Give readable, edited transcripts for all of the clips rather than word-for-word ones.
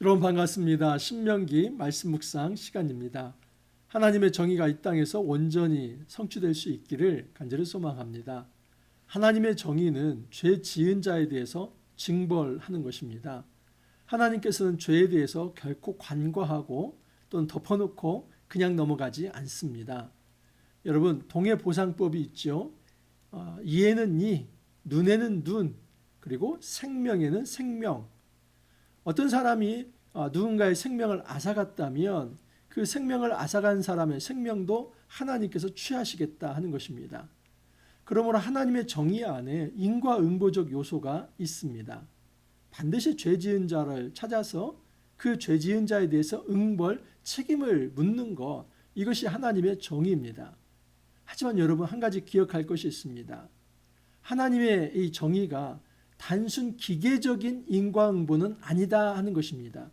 여러분 반갑습니다. 신명기 말씀 묵상 시간입니다. 하나님의 정의가 이 땅에서 온전히 성취될 수 있기를 간절히 소망합니다. 하나님의 정의는 죄 지은 자에 대해서 징벌하는 것입니다. 하나님께서는 죄에 대해서 결코 관과하고 또는 덮어놓고 그냥 넘어가지 않습니다. 여러분, 동해보상법이 있죠. 이에는 이, 눈에는 눈, 그리고 생명에는 생명. 어떤 사람이 누군가의 생명을 앗아갔다면 그 생명을 앗아간 사람의 생명도 하나님께서 취하시겠다 하는 것입니다. 그러므로 하나님의 정의 안에 인과응보적 요소가 있습니다. 반드시 죄 지은 자를 찾아서 그 죄 지은 자에 대해서 응벌, 책임을 묻는 것, 이것이 하나님의 정의입니다. 하지만 여러분, 한 가지 기억할 것이 있습니다. 하나님의 이 정의가 단순 기계적인 인과응보는 아니다 하는 것입니다.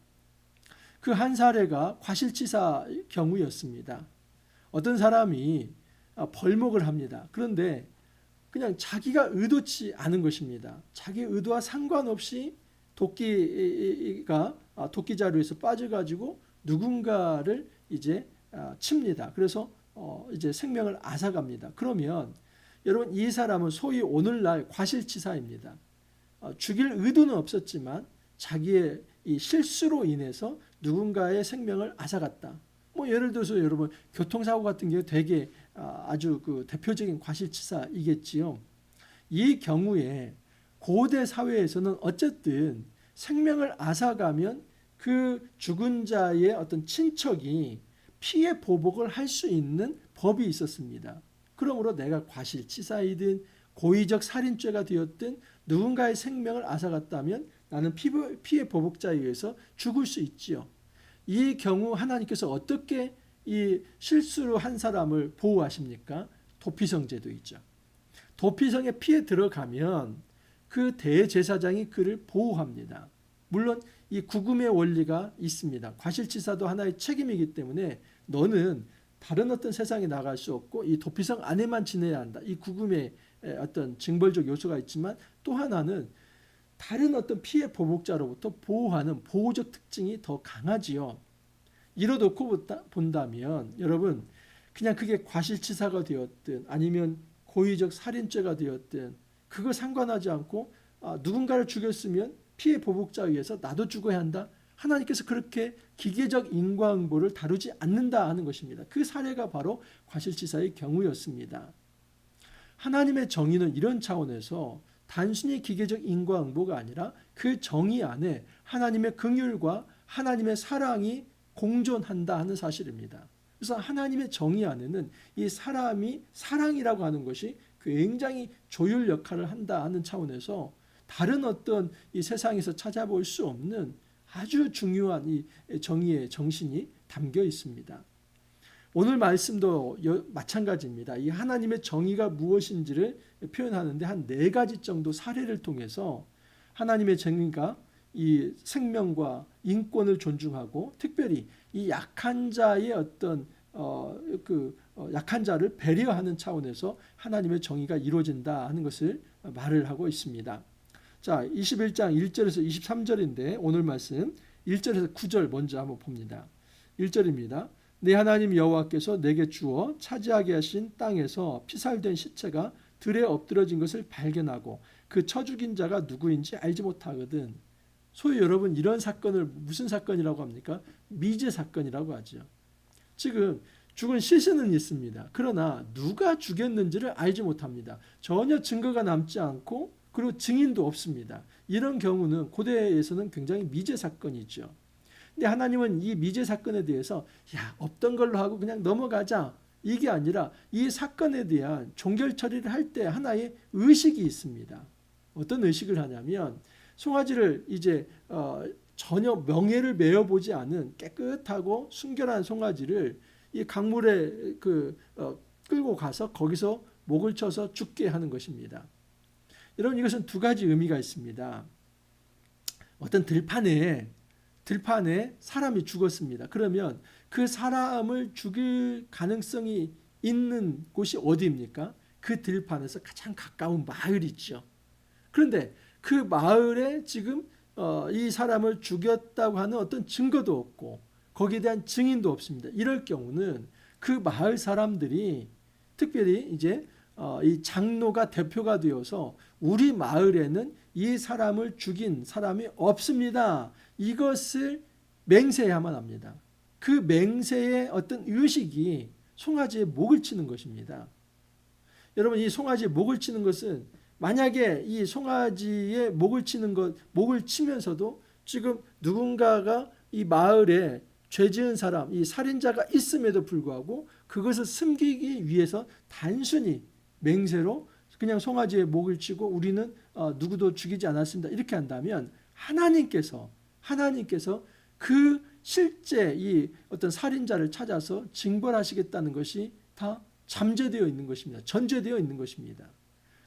그 한 사례가 과실치사 경우였습니다. 어떤 사람이 벌목을 합니다. 그런데 그냥 자기가 의도치 않은 것입니다. 자기 의도와 상관없이 도끼자루에서 빠져가지고 누군가를 이제 칩니다. 그래서 이제 생명을 앗아갑니다. 그러면 여러분, 이 사람은 소위 오늘날 과실치사입니다. 죽일 의도는 없었지만 자기의 이 실수로 인해서 누군가의 생명을 앗아갔다. 예를 들어서 여러분, 교통사고 같은 경우 되게 아주 그 대표적인 과실치사이겠지요. 이 경우에 고대 사회에서는 어쨌든 생명을 앗아가면 그 죽은 자의 어떤 친척이 피해 보복을 할 수 있는 법이 있었습니다. 그러므로 내가 과실치사이든 고의적 살인죄가 되었든 누군가의 생명을 앗아갔다면 나는 피해 보복자에 의해서 죽을 수 있지요. 이 경우 하나님께서 어떻게 이 실수로 한 사람을 보호하십니까? 도피성제도 있죠. 도피성에 피해 들어가면 그 대제사장이 그를 보호합니다. 물론 이 구금의 원리가 있습니다. 과실치사도 하나의 책임이기 때문에 너는 다른 어떤 세상에 나갈 수 없고 이 도피성 안에만 지내야 한다. 이 구금의 어떤 징벌적 요소가 있지만 또 하나는 다른 어떤 피해 보복자로부터 보호하는 보호적 특징이 더 강하지요. 이뤄놓고 본다면 여러분, 그냥 그게 과실치사가 되었든 아니면 고의적 살인죄가 되었든 그거 상관하지 않고 누군가를 죽였으면 피해 보복자에 의해서 나도 죽어야 한다. 하나님께서 그렇게 기계적 인과응보를 다루지 않는다 하는 것입니다. 그 사례가 바로 과실치사의 경우였습니다. 하나님의 정의는 이런 차원에서 단순히 기계적 인과응보가 아니라 그 정의 안에 하나님의 긍휼과 하나님의 사랑이 공존한다 하는 사실입니다. 그래서 하나님의 정의 안에는 이 사람이 사랑이라고 하는 것이 굉장히 조율 역할을 한다 하는 차원에서 다른 어떤 이 세상에서 찾아볼 수 없는 아주 중요한 이 정의의 정신이 담겨 있습니다. 오늘 말씀도 마찬가지입니다. 이 하나님의 정의가 무엇인지를 표현하는데 한 4가지 정도 사례를 통해서 하나님의 정의가 이 생명과 인권을 존중하고 특별히 이 약한 자의 어떤 약한 자를 배려하는 차원에서 하나님의 정의가 이루어진다 하는 것을 말을 하고 있습니다. 자, 21장 1절에서 23절인데 오늘 말씀 1절에서 9절 먼저 한번 봅니다. 1절입니다. 내 하나님 여호와께서 내게 주어 차지하게 하신 땅에서 피살된 시체가 들에 엎드러진 것을 발견하고 그 쳐 죽인 자가 누구인지 알지 못하거든. 소위 여러분, 이런 사건을 무슨 사건이라고 합니까? 미제 사건이라고 하죠. 지금 죽은 시신은 있습니다. 그러나 누가 죽였는지를 알지 못합니다. 전혀 증거가 남지 않고 그리고 증인도 없습니다. 이런 경우는 고대에서는 굉장히 미제 사건이죠. 근데 하나님은 이 미제 사건에 대해서 없던 걸로 하고 그냥 넘어가자, 이게 아니라 이 사건에 대한 종결 처리를 할 때 하나의 의식이 있습니다. 어떤 의식을 하냐면 송아지를 이제 전혀 명예를 메어보지 않은 깨끗하고 순결한 송아지를 이 강물에 끌고 가서 거기서 목을 쳐서 죽게 하는 것입니다. 여러분, 이것은 2가지 의미가 있습니다. 어떤 들판에 사람이 죽었습니다. 그러면 그 사람을 죽일 가능성이 있는 곳이 어디입니까? 그 들판에서 가장 가까운 마을이 있죠. 그런데 그 마을에 지금 이 사람을 죽였다고 하는 어떤 증거도 없고 거기에 대한 증인도 없습니다. 이럴 경우는 그 마을 사람들이 특별히 이제 이 장로가 대표가 되어서 우리 마을에는 이 사람을 죽인 사람이 없습니다. 이것을 맹세해야만 합니다. 그 맹세의 어떤 의식이 송아지의 목을 치는 것입니다. 여러분, 이 송아지의 목을 치는 것은 만약에 이 송아지의 목을 치는 것, 목을 치면서도 지금 누군가가 이 마을에 죄 지은 사람, 이 살인자가 있음에도 불구하고 그것을 숨기기 위해서 단순히 맹세로 그냥 송아지의 목을 치고 우리는 누구도 죽이지 않았습니다. 이렇게 한다면 하나님께서 그 실제 이 어떤 살인자를 찾아서 징벌하시겠다는 것이 다 잠재되어 있는 것입니다. 전제되어 있는 것입니다.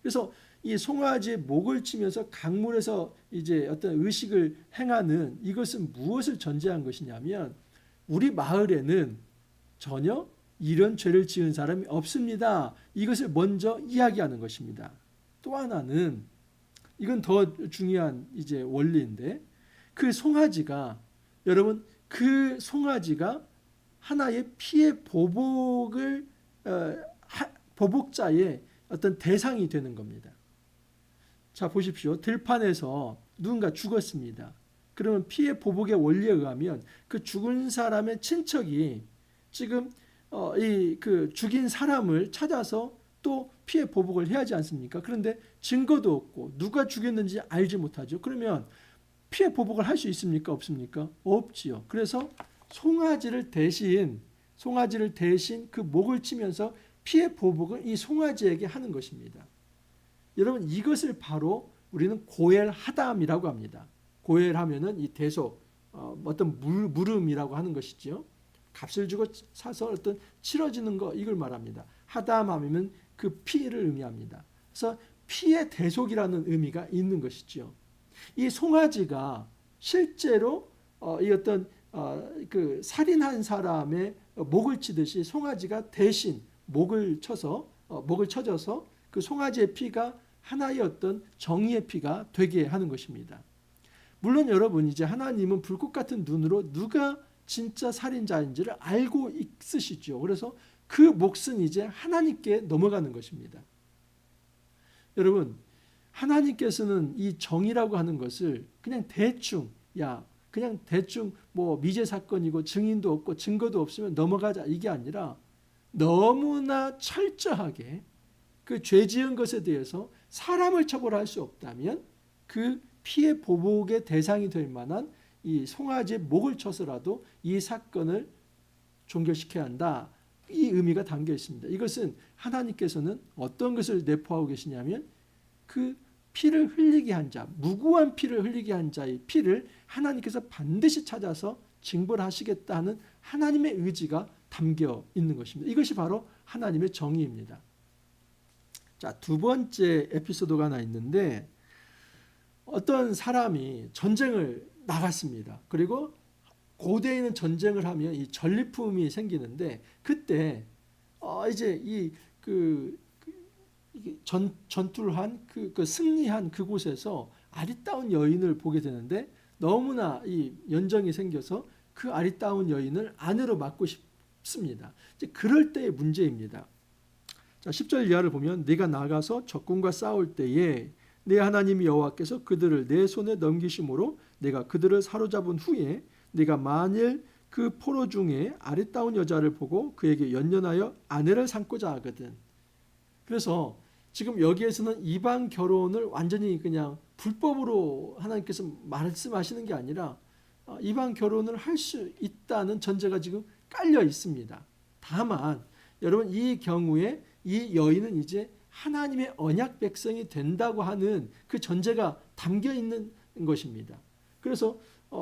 그래서 이 송아지의 목을 치면서 강물에서 이제 어떤 의식을 행하는 이것은 무엇을 전제한 것이냐면 우리 마을에는 전혀 이런 죄를 지은 사람이 없습니다. 이것을 먼저 이야기하는 것입니다. 또 하나는 이건 더 중요한 이제 원리인데 그 송아지가 여러분 그 송아지가 하나의 피해 보복을 보복자의 어떤 대상이 되는 겁니다. 자 보십시오. 들판에서 누군가 죽었습니다. 그러면 피해 보복의 원리에 의하면 그 죽은 사람의 친척이 지금 그 죽인 사람을 찾아서 또 피해 보복을 해야 하지 않습니까? 그런데 증거도 없고 누가 죽였는지 알지 못하죠. 그러면 피해 보복을 할 수 있습니까? 없습니까? 없지요. 그래서 송아지를 대신 그 목을 치면서 피해 보복을 이 송아지에게 하는 것입니다. 여러분 이것을 바로 우리는 고엘하담이라고 합니다. 고엘하면은 이 대속 어떤 물음이라고 하는 것이지요. 값을 주고 사서 어떤 치러지는 거 이걸 말합니다. 하담하면 그 피를 의미합니다. 그래서 피의 대속이라는 의미가 있는 것이지요. 이 송아지가 실제로 이 어떤 그 살인한 사람의 목을 치듯이 송아지가 대신 목을 쳐줘서 그 송아지의 피가 하나의 어떤 정의의 피가 되게 하는 것입니다. 물론 여러분 이제 하나님은 불꽃 같은 눈으로 누가 진짜 살인자인지를 알고 있으시죠. 그래서 그 몫은 이제 하나님께 넘어가는 것입니다. 여러분 하나님께서는 이 정의라고 하는 것을 그냥 대충 뭐 미제 사건이고 증인도 없고 증거도 없으면 넘어가자 이게 아니라 너무나 철저하게 그 죄 지은 것에 대해서 사람을 처벌할 수 없다면 그 피해 보복의 대상이 될 만한 이 송아지의 목을 쳐서라도 이 사건을 종결시켜야 한다. 이 의미가 담겨 있습니다. 이것은 하나님께서는 어떤 것을 내포하고 계시냐면 그 피를 흘리게 한 자, 무고한 피를 흘리게 한 자의 피를 하나님께서 반드시 찾아서 징벌하시겠다 하는 하나님의 의지가 담겨 있는 것입니다. 이것이 바로 하나님의 정의입니다. 자, 두 번째 에피소드가 하나 있는데 어떤 사람이 전쟁을 나갔습니다. 그리고 고대에는 전쟁을 하면 이 전리품이 생기는데 그때 이제 전투를 한 그 승리한 그곳에서 아리따운 여인을 보게 되는데 너무나 이 연정이 생겨서 그 아리따운 여인을 아내로 맡고 싶습니다. 이제 그럴 때의 문제입니다. 자, 10절 이하를 보면 네가 나가서 적군과 싸울 때에 내 하나님 여호와께서 그들을 내 손에 넘기심으로 내가 그들을 사로잡은 후에 네가 만일 그 포로 중에 아리따운 여자를 보고 그에게 연연하여 아내를 삼고자 하거든. 그래서 지금 여기에서는 이방 결혼을 완전히 그냥 불법으로 하나님께서 말씀하시는 게 아니라 이방 결혼을 할 수 있다는 전제가 지금 깔려 있습니다. 다만 여러분 이 경우에 이 여인은 이제 하나님의 언약 백성이 된다고 하는 그 전제가 담겨 있는 것입니다. 그래서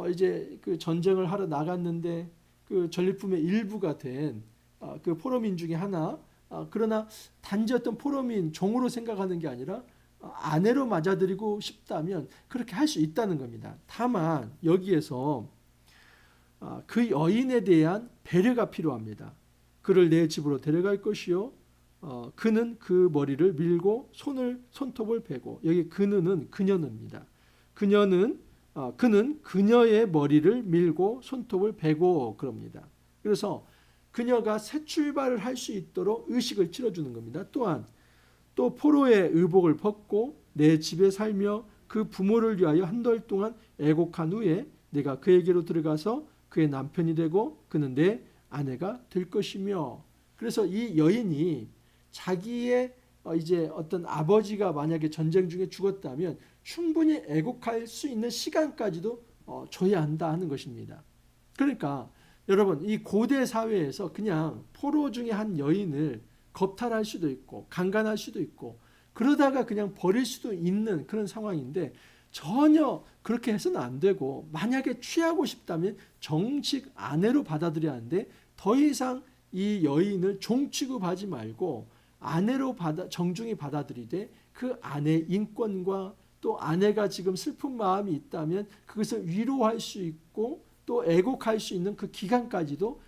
이제 그 전쟁을 하러 나갔는데 그 전리품의 일부가 된 그 포로민 중에 하나, 그러나 단지 어떤 포로민 종으로 생각하는 게 아니라 아내로 맞아들이고 싶다면 그렇게 할 수 있다는 겁니다. 다만 여기에서 그 여인에 대한 배려가 필요합니다. 그를 내 집으로 데려갈 것이요 그는 그 머리를 밀고 손톱을 베고, 여기 그는은 그녀입니다. 그녀는 그는 그녀의 머리를 밀고 손톱을 베고 그럽니다. 그래서 그녀가 새 출발을 할 수 있도록 의식을 치러주는 겁니다. 또한 또 포로의 의복을 벗고 내 집에 살며 그 부모를 위하여 한 달 동안 애곡한 후에 내가 그에게로 들어가서 그의 남편이 되고 그는 내 아내가 될 것이며. 그래서 이 여인이 자기의 이제 어떤 아버지가 만약에 전쟁 중에 죽었다면 충분히 애곡할 수 있는 시간까지도 줘야 한다 하는 것입니다. 그러니까 여러분, 이 고대 사회에서 그냥 포로 중에 한 여인을 겁탈할 수도 있고 강간할 수도 있고 그러다가 그냥 버릴 수도 있는 그런 상황인데, 전혀 그렇게 해서는 안 되고, 만약에 취하고 싶다면 정식 아내로 받아들여야 하는데, 더 이상 이 여인을 종 취급하지 말고 아내로 정중히 받아들이되 그 아내의 인권과 또 아내가 지금 슬픈 마음이 있다면 그것을 위로할 수 있고 또 애곡할 수 있는 그 기간까지도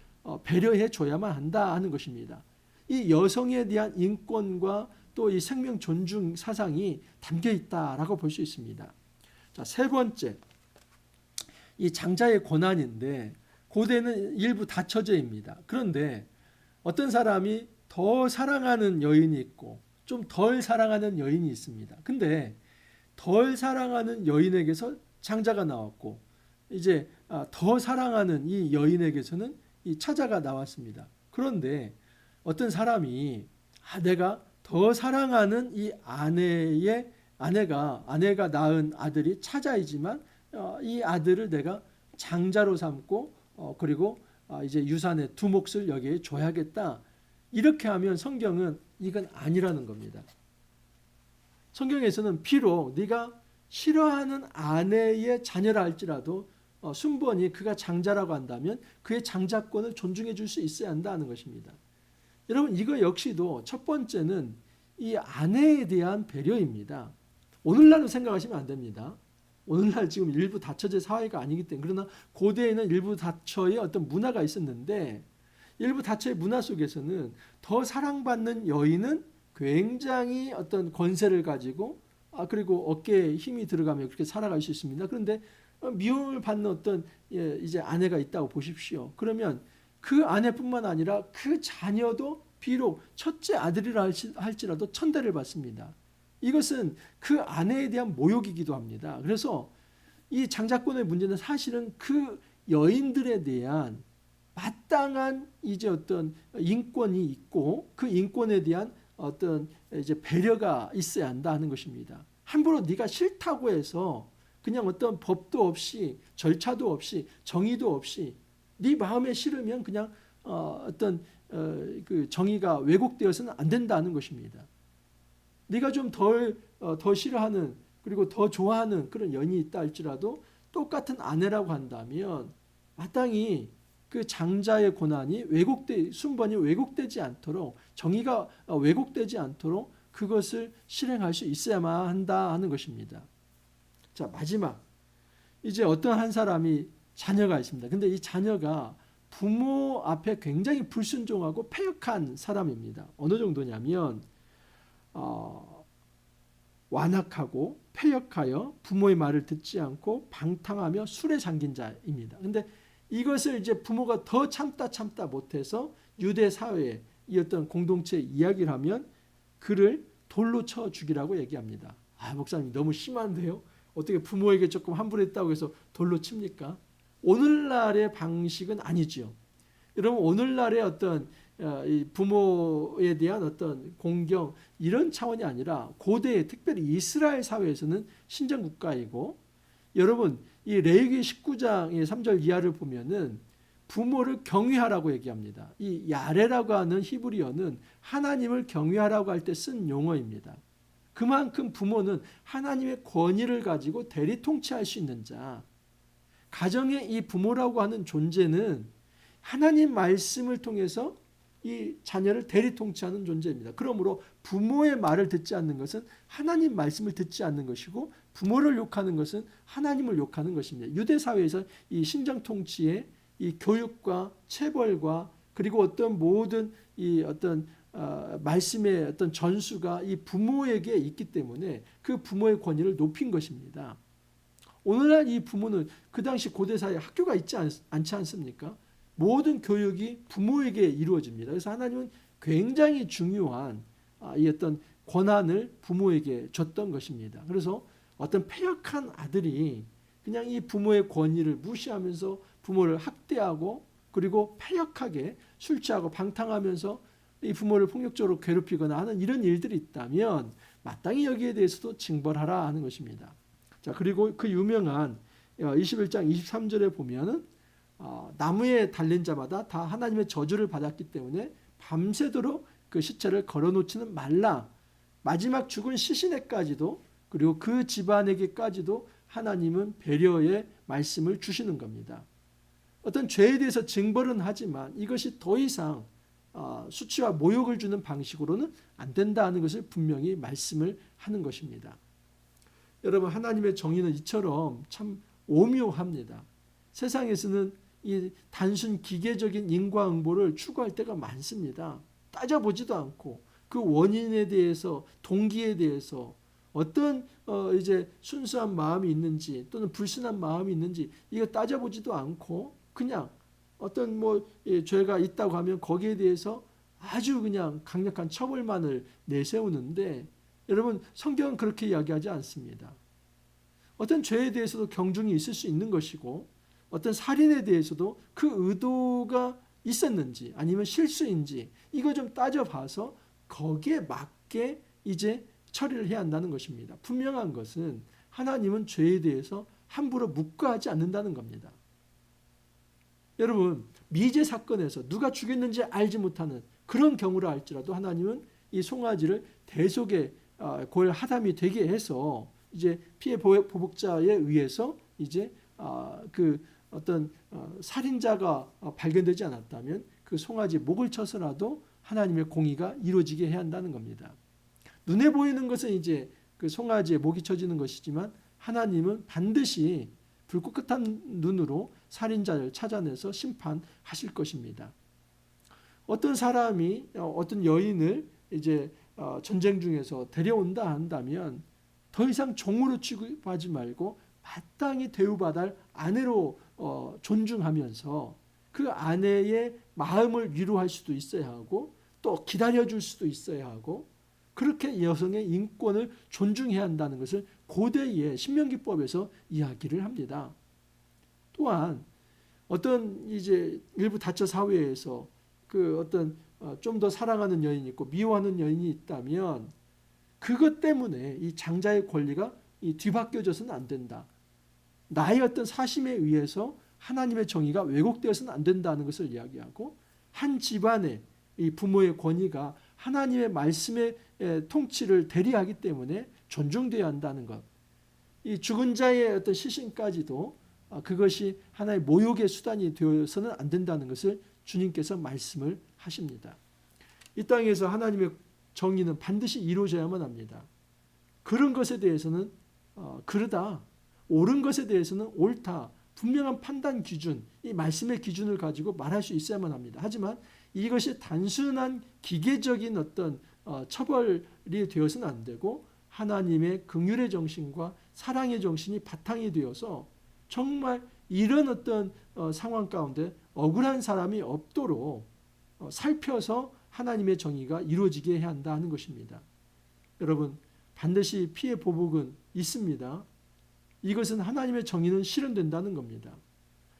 배려해 줘야만 한다 하는 것입니다. 이 여성에 대한 인권과 또 이 생명 존중 사상이 담겨 있다라고 볼 수 있습니다. 자, 세 번째, 이 장자의 고난인데, 고대는 일부 다처제입니다. 그런데 어떤 사람이 더 사랑하는 여인이 있고 좀 덜 사랑하는 여인이 있습니다. 근데 덜 사랑하는 여인에게서 장자가 나왔고, 이제 더 사랑하는 이 여인에게서는 이 차자가 나왔습니다. 그런데 어떤 사람이 내가 더 사랑하는 이 아내가 낳은 아들이 차자이지만 이 아들을 내가 장자로 삼고 그리고 이제 유산의 두 몫을 여기에 줘야겠다. 이렇게 하면 성경은 이건 아니라는 겁니다. 성경에서는 비록 네가 싫어하는 아내의 자녀라 할지라도 순번이 그가 장자라고 한다면 그의 장자권을 존중해 줄 수 있어야 한다는 것입니다. 여러분, 이거 역시도 첫 번째는 이 아내에 대한 배려입니다. 오늘날로 생각하시면 안 됩니다. 오늘날 지금 일부 다처제 사회가 아니기 때문에. 그러나 고대에는 일부 다처의 어떤 문화가 있었는데, 일부 다처의 문화 속에서는 더 사랑받는 여인은 굉장히 어떤 권세를 가지고 그리고 어깨에 힘이 들어가며 그렇게 살아갈 수 있습니다. 그런데 미움을 받는 어떤 이제 아내가 있다고 보십시오. 그러면 그 아내뿐만 아니라 그 자녀도 비록 첫째 아들이라 할지라도 천대를 받습니다. 이것은 그 아내에 대한 모욕이기도 합니다. 그래서 이 장자권의 문제는 사실은 그 여인들에 대한 마땅한 이제 어떤 인권이 있고 그 인권에 대한 어떤 이제 배려가 있어야 한다 하는 것입니다. 함부로 네가 싫다고 해서 그냥 어떤 법도 없이 절차도 없이 정의도 없이 네 마음에 싫으면 그냥 어떤 그 정의가 왜곡되어서는 안 된다는 것입니다. 네가 좀 더 싫어하는 그리고 더 좋아하는 그런 연인이 있다 할지라도 똑같은 아내라고 한다면 마땅히 그 장자의 고난이 순번이 왜곡되지 않도록, 정의가 왜곡되지 않도록 그것을 실행할 수 있어야만 한다 하는 것입니다. 자, 마지막, 이제 어떤 한 사람이 자녀가 있습니다. 근데 이 자녀가 부모 앞에 굉장히 불순종하고 패역한 사람입니다. 어느 정도냐면 완악하고 패역하여 부모의 말을 듣지 않고 방탕하며 술에 잠긴 자입니다. 근데 이것을 이제 부모가 더 참다 못해서 유대 사회에 이 어떤 공동체 이야기를 하면 그를 돌로 쳐 죽이라고 얘기합니다. 목사님 너무 심한데요? 어떻게 부모에게 조금 함부로 했다고 해서 돌로 칩니까? 오늘날의 방식은 아니죠. 여러분, 오늘날의 어떤 부모에 대한 어떤 공경 이런 차원이 아니라 고대, 특별히 이스라엘 사회에서는 신정국가이고, 여러분 이 레위기 19장의 3절 이하를 보면은 부모를 경외하라고 얘기합니다. 이 야레라고 하는 히브리어는 하나님을 경외하라고 할 때 쓴 용어입니다. 그만큼 부모는 하나님의 권위를 가지고 대리 통치할 수 있는 자, 가정의 이 부모라고 하는 존재는 하나님 말씀을 통해서 이 자녀를 대리 통치하는 존재입니다. 그러므로 부모의 말을 듣지 않는 것은 하나님 말씀을 듣지 않는 것이고, 부모를 욕하는 것은 하나님을 욕하는 것입니다. 유대 사회에서 이 신정 통치의 이 교육과 체벌과 그리고 어떤 모든 이 어떤 말씀의 어떤 전수가 이 부모에게 있기 때문에 그 부모의 권위를 높인 것입니다. 오늘날 이 부모는 그 당시 고대사회에 학교가 있지 않지 않습니까? 모든 교육이 부모에게 이루어집니다. 그래서 하나님은 굉장히 중요한 이 어떤 권한을 부모에게 줬던 것입니다. 그래서 어떤 패역한 아들이 그냥 이 부모의 권위를 무시하면서 부모를 학대하고 그리고 패역하게 술 취하고 방탕하면서 이 부모를 폭력적으로 괴롭히거나 하는 이런 일들이 있다면 마땅히 여기에 대해서도 징벌하라 하는 것입니다. 자, 그리고 그 유명한 21장 23절에 보면은 나무에 달린 자마다 다 하나님의 저주를 받았기 때문에 밤새도록 그 시체를 걸어놓지는 말라. 마지막 죽은 시신에까지도 그리고 그 집안에게까지도 하나님은 배려의 말씀을 주시는 겁니다. 어떤 죄에 대해서 징벌은 하지만 이것이 더 이상 수치와 모욕을 주는 방식으로는 안 된다는 것을 분명히 말씀을 하는 것입니다. 여러분, 하나님의 정의는 이처럼 참 오묘합니다. 세상에서는 이 단순 기계적인 인과응보를 추구할 때가 많습니다. 따져보지도 않고 그 원인에 대해서, 동기에 대해서 어떤 이제 순수한 마음이 있는지 또는 불순한 마음이 있는지 이거 따져보지도 않고 그냥 어떤 죄가 있다고 하면 거기에 대해서 아주 그냥 강력한 처벌만을 내세우는데, 여러분, 성경은 그렇게 이야기하지 않습니다. 어떤 죄에 대해서도 경중이 있을 수 있는 것이고 어떤 살인에 대해서도 그 의도가 있었는지 아니면 실수인지 이거 좀 따져봐서 거기에 맞게 이제 처리를 해야 한다는 것입니다. 분명한 것은 하나님은 죄에 대해서 함부로 묵과하지 않는다는 겁니다. 여러분, 미제 사건에서 누가 죽였는지 알지 못하는 그런 경우라 할지라도 하나님은 이 송아지를 대속의 고엘 하담이 되게 해서 이제 피해 보복자에 의해서 이제 그 어떤 살인자가 발견되지 않았다면 그 송아지 목을 쳐서라도 하나님의 공의가 이루어지게 해야 한다는 겁니다. 눈에 보이는 것은 이제 그 송아지의 목이 쳐지는 것이지만 하나님은 반드시 불꽃같은 눈으로 살인자를 찾아내서 심판하실 것입니다. 어떤 사람이 어떤 여인을 이제 전쟁 중에서 데려온다 한다면 더 이상 종으로 취급하지 말고 마땅히 대우받을 아내로 존중하면서 그 아내의 마음을 위로할 수도 있어야 하고 또 기다려줄 수도 있어야 하고 그렇게 여성의 인권을 존중해야 한다는 것을 고대의 신명기법에서 이야기를 합니다. 또한 어떤 이제 일부 다처 사회에서 그 어떤 좀 더 사랑하는 여인이 있고 미워하는 여인이 있다면 그것 때문에 이 장자의 권리가 뒤바뀌어져서는 안 된다. 나의 어떤 사심에 의해서 하나님의 정의가 왜곡되어서는 안 된다는 것을 이야기하고 한 집안의 이 부모의 권위가 하나님의 말씀의 통치를 대리하기 때문에 존중되어야 한다는 것. 이 죽은 자의 어떤 시신까지도 그것이 하나의 모욕의 수단이 되어서는 안 된다는 것을 주님께서 말씀을 하십니다. 이 땅에서 하나님의 정의는 반드시 이루어져야만 합니다. 그런 것에 대해서는 그르다, 옳은 것에 대해서는 옳다, 분명한 판단 기준, 이 말씀의 기준을 가지고 말할 수 있어야만 합니다. 하지만 이것이 단순한 기계적인 어떤 처벌이 되어서는 안 되고 하나님의 긍휼의 정신과 사랑의 정신이 바탕이 되어서 정말 이런 어떤 상황 가운데 억울한 사람이 없도록 살펴서 하나님의 정의가 이루어지게 해야 한다 하는 것입니다. 여러분, 반드시 피해 보복은 있습니다. 이것은 하나님의 정의는 실현된다는 겁니다.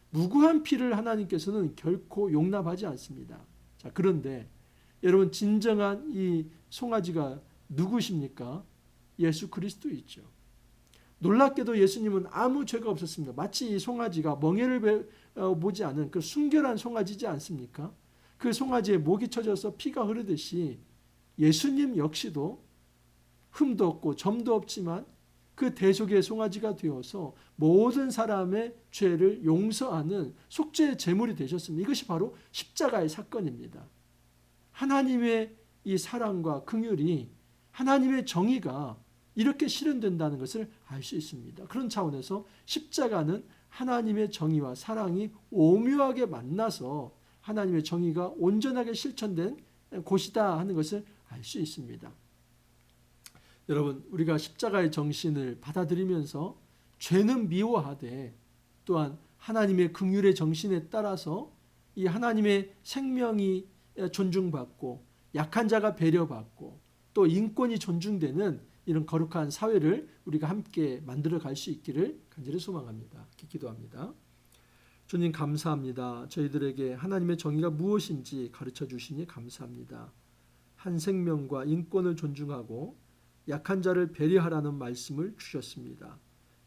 무고한 피를 하나님께서는 결코 용납하지 않습니다. 자, 그런데 여러분, 진정한 이 송아지가 누구십니까? 예수 그리스도이죠. 놀랍게도 예수님은 아무 죄가 없었습니다. 마치 이 송아지가 멍에를 보지 않은 그 순결한 송아지지 않습니까? 그 송아지에 목이 쳐져서 피가 흐르듯이 예수님 역시도 흠도 없고 점도 없지만 그 대속의 송아지가 되어서 모든 사람의 죄를 용서하는 속죄의 제물이 되셨습니다. 이것이 바로 십자가의 사건입니다. 하나님의 이 사랑과 긍휼이, 하나님의 정의가 이렇게 실현된다는 것을 알 수 있습니다. 그런 차원에서 십자가는 하나님의 정의와 사랑이 오묘하게 만나서 하나님의 정의가 온전하게 실천된 곳이다 하는 것을 알 수 있습니다. 여러분, 우리가 십자가의 정신을 받아들이면서 죄는 미워하되 또한 하나님의 긍휼의 정신에 따라서 이 하나님의 생명이 존중받고 약한 자가 배려받고 또 인권이 존중되는 이런 거룩한 사회를 우리가 함께 만들어 갈 수 있기를 간절히 소망합니다. 기도합니다. 주님 감사합니다. 저희들에게 하나님의 정의가 무엇인지 가르쳐 주시니 감사합니다. 한 생명과 인권을 존중하고 약한 자를 배려하라는 말씀을 주셨습니다.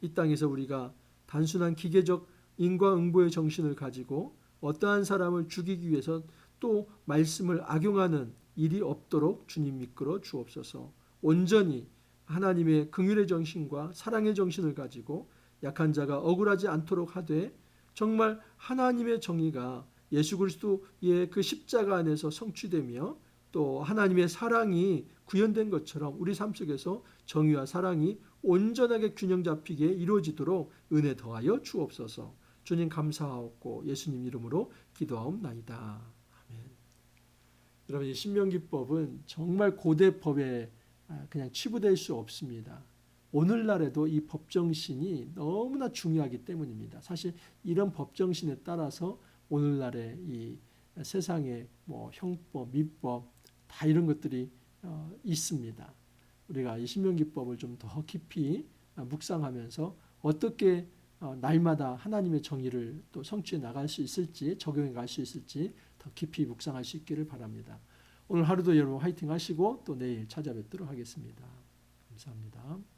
이 땅에서 우리가 단순한 기계적 인과응보의 정신을 가지고 어떠한 사람을 죽이기 위해서 또 말씀을 악용하는 일이 없도록 주님 이끌어 주옵소서. 온전히 하나님의 긍휼의 정신과 사랑의 정신을 가지고 약한 자가 억울하지 않도록 하되 정말 하나님의 정의가 예수 그리스도의 그 십자가 안에서 성취되며 또 하나님의 사랑이 구현된 것처럼 우리 삶 속에서 정의와 사랑이 온전하게 균형 잡히게 이루어지도록 은혜 더하여 주옵소서. 주님 감사하옵고 예수님 이름으로 기도하옵나이다. 아멘. 여러분, 이 신명기법은 정말 고대 법에 그냥 치부될 수 없습니다. 오늘날에도 이 법정신이 너무나 중요하기 때문입니다. 사실 이런 법정신에 따라서 오늘날의 이 세상의 뭐 형법, 민법 다 이런 것들이 있습니다. 우리가 이 신명기법을 좀 더 깊이 묵상하면서 어떻게 날마다 하나님의 정의를 또 성취해 나갈 수 있을지, 적용해 갈 수 있을지 더 깊이 묵상할 수 있기를 바랍니다. 오늘 하루도 여러분 화이팅 하시고 또 내일 찾아뵙도록 하겠습니다. 감사합니다.